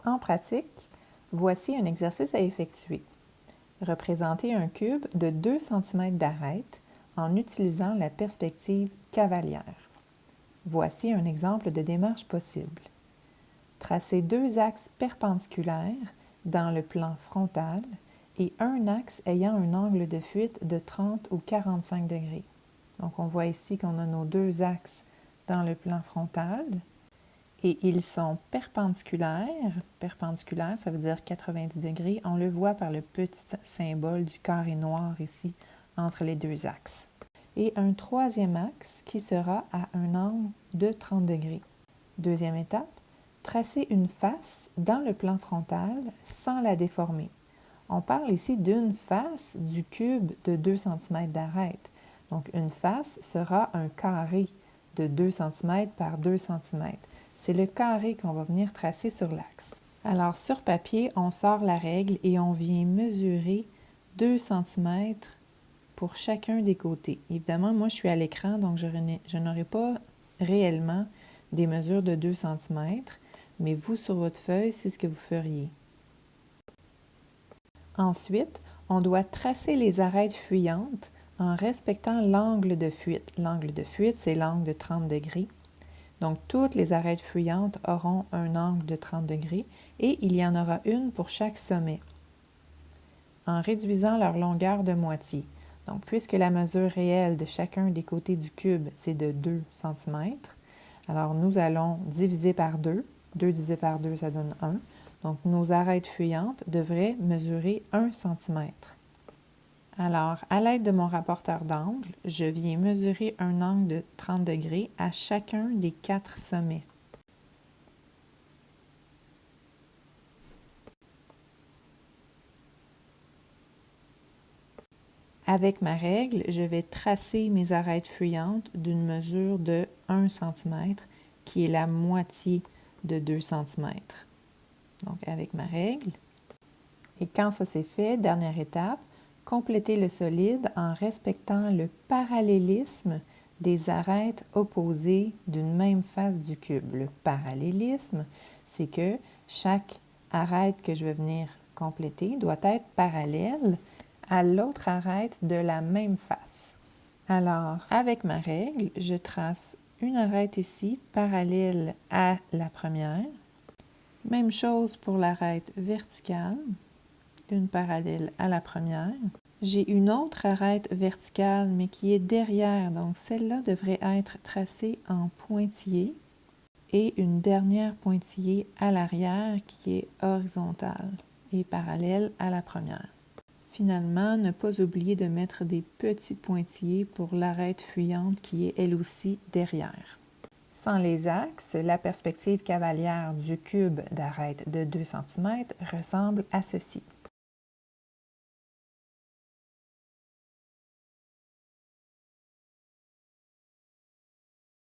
En pratique, voici un exercice à effectuer. Représentez un cube de 2 cm d'arête en utilisant la perspective cavalière. Voici un exemple de démarche possible. Tracez 2 axes perpendiculaires dans le plan frontal et un axe ayant un angle de fuite de 30 ou 45 degrés. Donc, on voit ici qu'on a nos 2 axes dans le plan frontal et ils sont perpendiculaires. Perpendiculaire, ça veut dire 90 degrés. On le voit par le petit symbole du carré noir ici entre les 2 axes. Et un troisième axe qui sera à un angle de 30 degrés. Deuxième étape, tracer une face dans le plan frontal sans la déformer. On parle ici d'une face du cube de 2 cm d'arête. Donc, une face sera un carré de 2 cm par 2 cm. C'est le carré qu'on va venir tracer sur l'axe. Alors, sur papier, on sort la règle et on vient mesurer 2 cm pour chacun des côtés. Évidemment, moi, je suis à l'écran, donc je n'aurai pas réellement des mesures de 2 cm, mais vous, sur votre feuille, c'est ce que vous feriez. Ensuite, on doit tracer les arêtes fuyantes en respectant l'angle de fuite. L'angle de fuite, c'est l'angle de 30 degrés. Donc, toutes les arêtes fuyantes auront un angle de 30 degrés et il y en aura une pour chaque sommet, en réduisant leur longueur de moitié. Donc, puisque la mesure réelle de chacun des côtés du cube, c'est de 2 cm, alors nous allons diviser par 2. 2 divisé par 2, ça donne 1. Donc, nos arêtes fuyantes devraient mesurer 1 cm. Alors, à l'aide de mon rapporteur d'angle, je viens mesurer un angle de 30 degrés à chacun des 4 sommets. Avec ma règle, je vais tracer mes arêtes fuyantes d'une mesure de 1 cm, qui est la moitié de 2 cm. Donc, avec ma règle. Et quand ça c'est fait, dernière étape, complétez le solide en respectant le parallélisme des arêtes opposées d'une même face du cube. Le parallélisme, c'est que chaque arête que je vais venir compléter doit être parallèle à l'autre arête de la même face. Alors, avec ma règle, je trace une arête ici parallèle à la première. Même chose pour l'arête verticale, une parallèle à la première. J'ai une autre arête verticale, mais qui est derrière, donc celle-là devrait être tracée en pointillé. Et une dernière pointillée à l'arrière qui est horizontale et parallèle à la première. Finalement, ne pas oublier de mettre des petits pointillés pour l'arête fuyante qui est elle aussi derrière. Sans les axes, la perspective cavalière du cube d'arête de 2 cm ressemble à ceci.